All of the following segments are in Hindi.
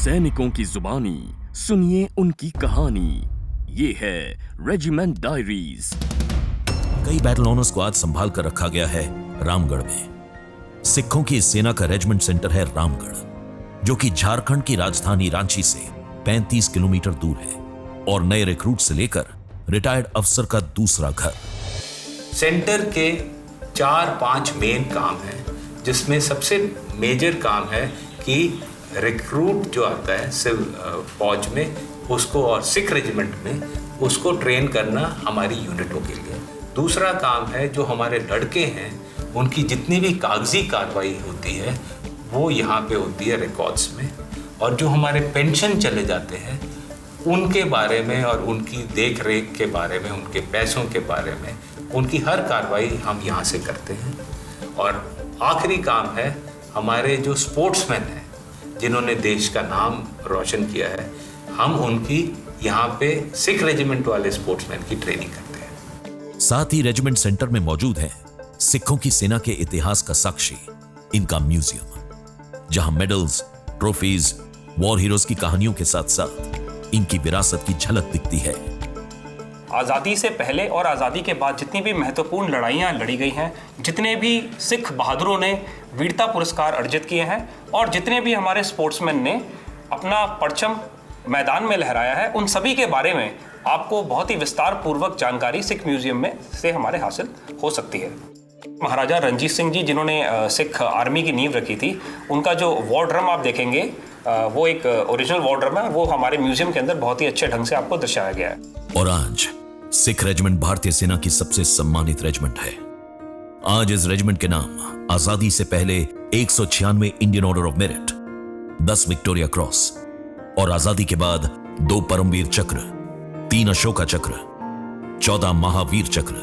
सैनिकों की जुबानी सुनिए उनकी कहानी। ये है रेजिमेंट डायरीज। कई बैटल ऑनर्स को आज संभाल कर रखा गया है रामगढ़ में। सिखों की इस सेना का रेजिमेंट सेंटर है रामगढ़, जो कि झारखंड की राजधानी रांची से 35 किलोमीटर दूर है और नए रिक्रूट से लेकर रिटायर्ड अफसर का दूसरा घर। सेंटर के 4-5 मेन काम हैं, जिसमें सबसे मेजर काम है कि रिक्रूट जो आता है फौज में उसको और सिख रेजिमेंट में उसको ट्रेन करना हमारी यूनिटों के लिए। दूसरा काम है जो हमारे लड़के हैं उनकी जितनी भी कागजी कार्रवाई होती है वो यहाँ पे होती है रिकॉर्ड्स में, और जो हमारे पेंशन चले जाते हैं उनके बारे में और उनकी देख रेख के बारे में, उनके पैसों के बारे में, उनकी हर कार्रवाई हम यहाँ से करते हैं। और आखिरी काम है हमारे जो स्पोर्ट्समैन हैं जिन्होंने देश का नाम रोशन किया है, हम उनकी यहाँ पे सिख रेजिमेंट वाले स्पोर्ट्समैन की ट्रेनिंग करते हैं। साथ ही रेजिमेंट सेंटर में मौजूद है सिखों की सेना के इतिहास का साक्षी इनका म्यूजियम, जहां मेडल्स, ट्रॉफीज, वॉर हीरोज की कहानियों के साथ साथ इनकी विरासत की झलक दिखती है। आज़ादी से पहले और आज़ादी के बाद जितनी भी महत्वपूर्ण लड़ाइयाँ लड़ी गई हैं, जितने भी सिख बहादुरों ने वीरता पुरस्कार अर्जित किए हैं और जितने भी हमारे स्पोर्ट्समैन ने अपना परचम मैदान में लहराया है, उन सभी के बारे में आपको बहुत ही विस्तार पूर्वक जानकारी सिख म्यूजियम में से हमारे हासिल हो सकती है। महाराजा रणजीत सिंह जी जिन्होंने सिख आर्मी की नींव रखी थी, उनका जो वॉर ड्रम आप देखेंगे वो एक ओरिजिनल वॉर ड्रम है, वो हमारे म्यूजियम के अंदर बहुत ही अच्छे ढंग से आपको दर्शाया गया है। और आज सिख रेजिमेंट भारतीय सेना की सबसे सम्मानित रेजिमेंट है। आज इस रेजिमेंट के नाम आजादी से पहले 196 Indian order of merit, 10 Victoria cross और आजादी के बाद 2 परमवीर चक्र, 3 अशोका चक्र, 14 महावीर चक्र,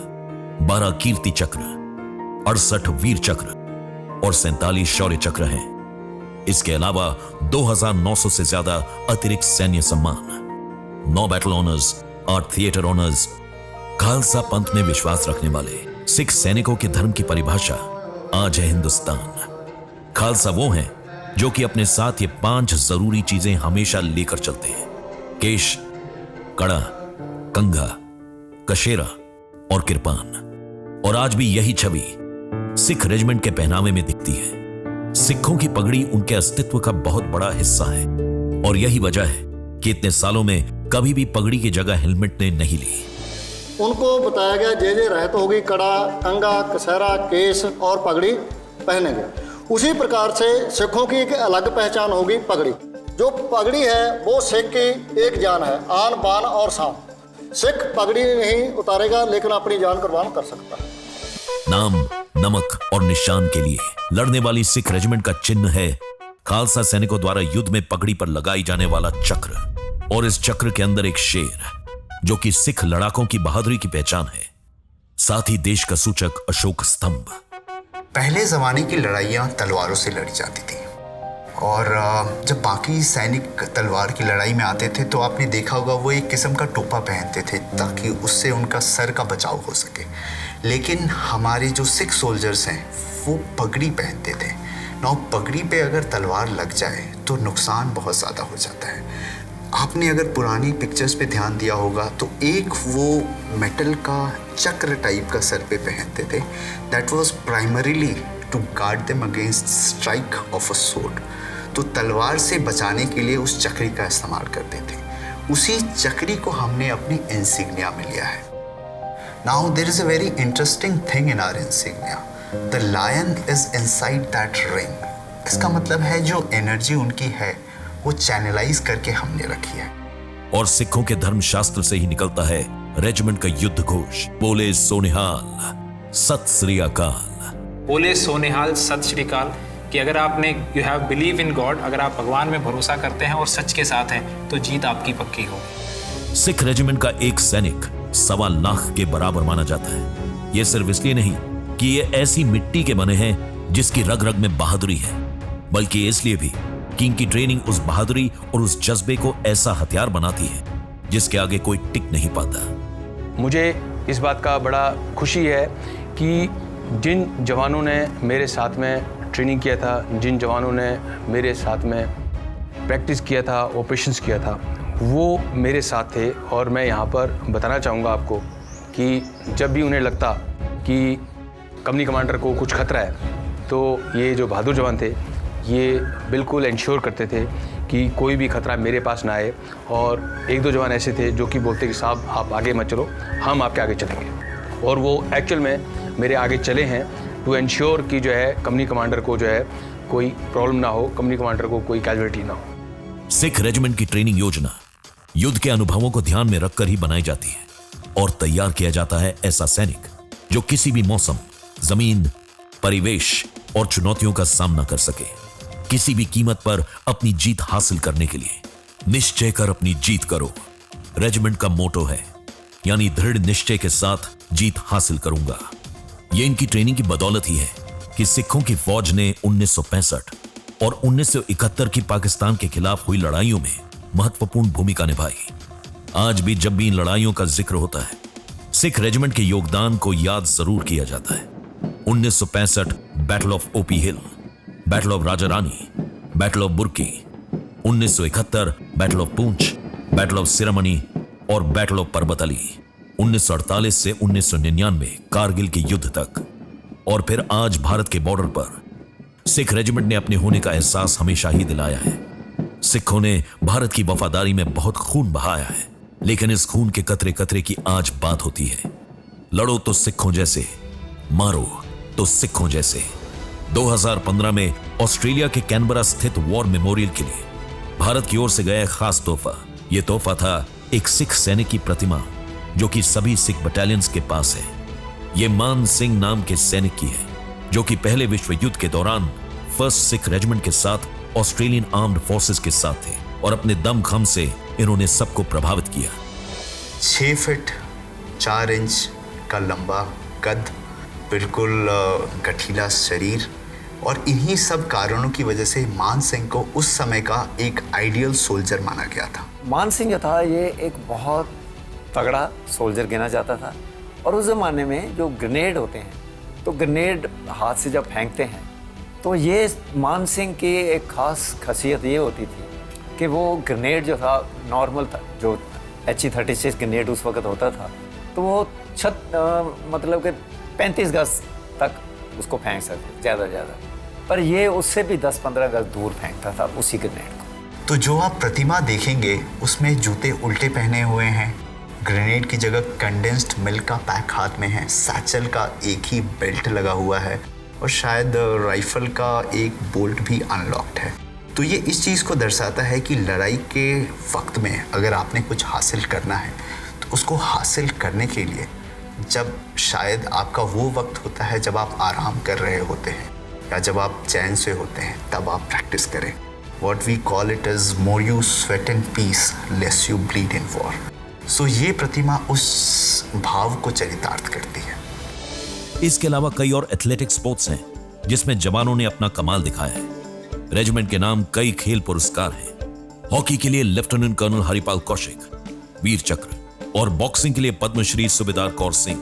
12 कीर्ति चक्र, 68 वीर चक्र और 47 शौर्य चक्र हैं। इसके अलावा 2900 से ज्यादा अतिरिक्त सैन्य सम्मान, 9 battle honours, 8 theatre honours. Khalsa पंथ में विश्वास रखने वाले सिख सैनिकों के धर्म की परिभाषा आज है हिंदुस्तान। खालसा वो हैं जो कि अपने साथ ये 5 जरूरी चीजें हमेशा लेकर चलते हैं: केश, कड़ा, कंघा, कशेरा और किरपान। और आज भी यही छवि सिख रेजिमेंट के पहनावे में दिखती है। सिखों की पगड़ी उनके अस्तित्व का बहुत बड़ा हिस्सा है और यही वजह है कि इतने सालों में कभी भी पगड़ी की जगह हेलमेट ने नहीं ली। उनको बताया गया जे रहत होगी, कड़ा, कंगा, कसेरा, केस और पगड़ी पहनेंगे। उसी प्रकार से सिखों की एक अलग पहचान होगी, पगड़ी। जो पगड़ी है वो सिख की एक जान है, आन बान और शान। सिख पगड़ी नहीं उतारेगा लेकिन अपनी जान कुर्बान कर सकता है। नाम, नमक और निशान के लिए लड़ने वाली सिख रेजिमेंट का चिन्ह है खालसा सैनिकों द्वारा युद्ध में पगड़ी पर लगाई जाने वाला चक्र, और इस चक्र के अंदर एक शेर जो कि सिख लड़ाकों की बहादुरी की पहचान है, साथ ही देश का सूचक अशोक स्तंभ। पहले जमाने की लड़ाइयाँ तलवारों से लड़ी जाती थी और जब बाकी सैनिक तलवार की लड़ाई में आते थे तो आपने देखा होगा वो एक किस्म का टोपा पहनते थे ताकि उससे उनका सर का बचाव हो सके। लेकिन हमारे जो सिख सोल्जर्स हैं वो पगड़ी पहनते थे। ना पगड़ी पे अगर तलवार लग जाए तो नुकसान बहुत ज़्यादा हो जाता है। आपने अगर पुरानी पिक्चर्स पे ध्यान दिया होगा तो एक वो मेटल का चक्र टाइप का सर पे पहनते थे। That was primarily to guard them against strike of a sword. तो तलवार से बचाने के लिए उस चक्री का इस्तेमाल करते थे। उसी चक्री को हमने अपनी इंसिग्निया में लिया है। Now there is a very interesting thing in our insignia. The lion is inside that ring. इसका मतलब है जो एनर्जी उनकी है वो चैनलाइज करके हमने रखी है। और सिखों के धर्म शास्त्र से ही निकलता है रेजिमेंट का युद्ध घोष, बोले सोनिहाल सत श्री अकाल। बोले सोनिहाल सत श्री अकाल कि अगर आपने you have believe in God, अगर आप भगवान में भरोसा करते हैं और सच के साथ हैं तो जीत आपकी पक्की होगी। सिख रेजिमेंट का एक सैनिक 1.25 लाख के बराबर माना जाता है। यह सिर्फ इसलिए नहीं कि ये ऐसी मिट्टी के बने हैं जिसकी रग रग में बहादुरी है, बल्कि इसलिए भी कि इनकी ट्रेनिंग उस बहादुरी और उस जज्बे को ऐसा हथियार बनाती है जिसके आगे कोई टिक नहीं पाता। मुझे इस बात का बड़ा खुशी है कि जिन जवानों ने मेरे साथ में ट्रेनिंग किया था, जिन जवानों ने मेरे साथ में प्रैक्टिस किया था, ऑपरेशंस किया था, वो मेरे साथ थे। और मैं यहाँ पर बताना चाहूँगा आपको कि जब भी उन्हें लगता कि कंपनी कमांडर को कुछ खतरा है, तो ये जो बहादुर जवान थे ये बिल्कुल इंश्योर करते थे कि कोई भी खतरा मेरे पास ना आए। और एक दो जवान ऐसे थे जो कि बोलते कि साहब आप आगे मत चलो, हम आपके आगे चलेंगे। और वो एक्चुअल में मेरे आगे चले हैं टू इंश्योर कि जो है कंपनी कमांडर को जो है कोई प्रॉब्लम ना हो, कंपनी कमांडर को कोई कैजुअलिटी ना हो। सिख रेजिमेंट की ट्रेनिंग योजना युद्ध के अनुभवों को ध्यान में रखकर ही बनाई जाती है और तैयार किया जाता है ऐसा सैनिक जो किसी भी मौसम, जमीन, परिवेश और चुनौतियों का सामना कर सके। किसी भी कीमत पर अपनी जीत हासिल करने के लिए निश्चय कर अपनी जीत करो रेजिमेंट का मोटो है, यानी दृढ़ निश्चय के साथ जीत हासिल करूंगा। यह इनकी ट्रेनिंग की बदौलत ही है कि सिखों की फौज ने 1965 और 1971 की पाकिस्तान के खिलाफ हुई लड़ाइयों में महत्वपूर्ण भूमिका निभाई। आज भी जब भी इन लड़ाइयों का जिक्र होता है, सिख रेजिमेंट के योगदान को याद जरूर किया जाता है। 1965 battle of OP hill, battle of Raja Rani, battle of Burki, 1971 battle of Poonch, battle of सिरामणि और बैटल ऑफ परबत अली, 1948 से 1999 कारगिल के युद्ध तक, और फिर आज भारत के बॉर्डर पर सिख रेजिमेंट ने अपने होने का एहसास हमेशा ही दिलाया है। सिखों ने भारत की वफादारी में बहुत खून बहाया है, लेकिन इस खून के कतरे कतरे की आज बात होती है। लड़ो तो सिखों जैसे, मारो तो सिखों जैसे। 2015 में ऑस्ट्रेलिया के कैनबरा स्थित वॉर मेमोरियल के लिए भारत की ओर से गया एक खास तोहफा। यह तोहफा था एक सिख सैनिक की प्रतिमा जो कि सभी सिख बटालियंस के पास है। यह मान सिंह नाम के सैनिक की है जो कि पहले विश्व युद्ध के दौरान फर्स्ट सिख रेजिमेंट के साथ ऑस्ट्रेलियन आर्म्ड फोर्सेस के साथ थे और अपने दम खम से इन्होंने सबको प्रभावित किया। 6 फीट 4 इंच का लंबा कद, बिल्कुल गठीला शरीर, और इन्हीं सब कारणों की वजह से मान सिंह को उस समय का एक आइडियल सोल्जर माना गया था। मान सिंह जो था ये एक बहुत तगड़ा सोल्जर गिना जाता था। और उस ज़माने में जो ग्रेनेड होते हैं, तो ग्रेनेड हाथ से जब फेंकते हैं तो ये मान सिंह की एक ख़ास खासियत ये होती थी कि वो ग्रेनेड जो था नॉर्मल था, जो HE-36 ग्रेनेड उस वक्त होता था, तो वो मतलब कि 35 गज तक उसको फेंक सकते ज़्यादा से ज़्यादा, पर ये उससे भी 10-15 गज दूर फेंकता था उसी ग्रेनेड को। तो जो आप प्रतिमा देखेंगे उसमें जूते उल्टे पहने हुए हैं, ग्रेनेड की जगह कंडेंस्ड मिल्क का पैक हाथ में है, सैचल का एक ही बेल्ट लगा हुआ है और शायद राइफल का एक बोल्ट भी अनलॉक्ड है। तो ये इस चीज़ को दर्शाता है कि लड़ाई के वक्त में अगर आपने कुछ हासिल करना है तो उसको हासिल करने के लिए जब शायद आपका वो वक्त होता है जब आप आराम कर रहे होते हैं या जब आप चैन से होते हैं, तब आप प्रैक्टिस करें। What we call it is more you sweat in peace, less you bleed in war. So ये प्रतिमा उस भाव को चरितार्थ करती है। इसके अलावा कई और एथलेटिक स्पोर्ट्स हैं जिसमें जवानों ने अपना कमाल दिखाया है। रेजिमेंट के नाम कई खेल पुरस्कार हैं। हॉकी के लिए लेफ्टिनेंट कर्नल हरिपाल कौशिक वीर चक्र, और बॉक्सिंग के लिए पद्मश्री सूबेदार कौर सिंह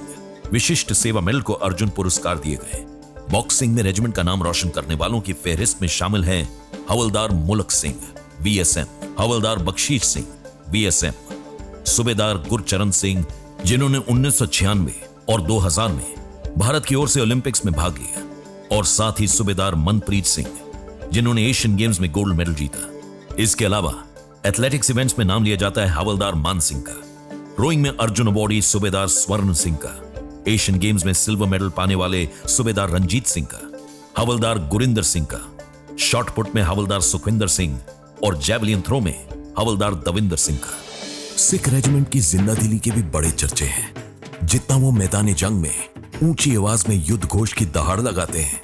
विशिष्ट सेवा मेडल को अर्जुन पुरस्कार दिए गए। बॉक्सिंग में रेजिमेंट का नाम रोशन करने वालों की फहरिस्त में शामिल हैं हवलदार मुलक सिंह VSM, हवलदार बख्शीश सिंह VSM, सूबेदार गुरचरण सिंह जिन्होंने 1996 और 2000 में भारत की ओर से ओलंपिक्स में भाग लिया, और साथ ही सूबेदार मनप्रीत सिंह जिन्होंने एशियन गेम्स में गोल्ड मेडल जीता। इसके अलावा एथलेटिक्स इवेंट्स में नाम लिया जाता है हवलदार मान सिंह का, रोइंग में अर्जुन अवॉर्डी सूबेदार स्वर्ण सिंह का, एशियन गेम्स में सिल्वर मेडल पाने वाले सूबेदार रंजीत सिंह का, हवलदार गुरिंदर सिंह का, शॉटपुट में हवलदार सुखविंदर सिंह और जैवलिन थ्रो में हवलदार दविंदर सिंह का। सिख रेजिमेंट की जिंदा दिली के भी बड़े चर्चे हैं। जितना वो मैदान जंग में ऊंची आवाज में युद्ध घोष की दहाड़ लगाते हैं,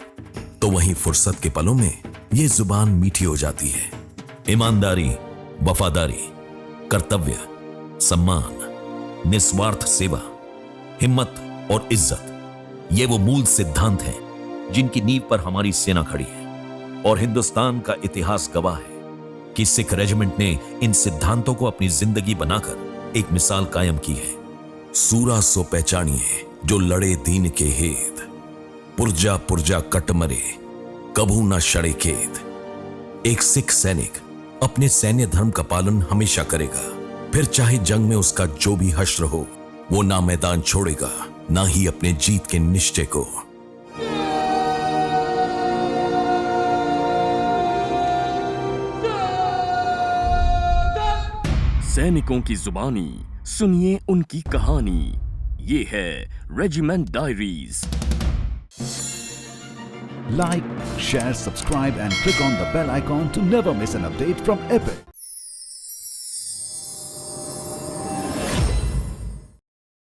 तो वहीं फुर्सत के पलों में ये जुबान मीठी हो जाती है। ईमानदारी, वफादारी, कर्तव्य, सम्मान, निस्वार्थ सेवा, हिम्मत और इज्जत, ये वो मूल सिद्धांत हैं जिनकी नींव पर हमारी सेना खड़ी है, और हिंदुस्तान का इतिहास गवाह है कि सिख रेजिमेंट ने इन सिद्धांतों को अपनी जिंदगी बनाकर एक मिसाल कायम की है। सूरा सो पहचानिए जो लड़े दीन के हेत, पुरजा पुरजा कट मरे कभू ना शड़े खेत। एक सिख सैनिक अपने सैन्य धर्म का पालन हमेशा करेगा। फिर चाहे जंग में उसका जो भी हश्र हो, वो ना मैदान छोड़ेगा, ना ही अपने जीत के निश्चय को। सैनिकों की जुबानी, सुनिए उनकी कहानी। ये है regiment diaries. Like, share, subscribe and click on the bell icon to never miss an update from Epic.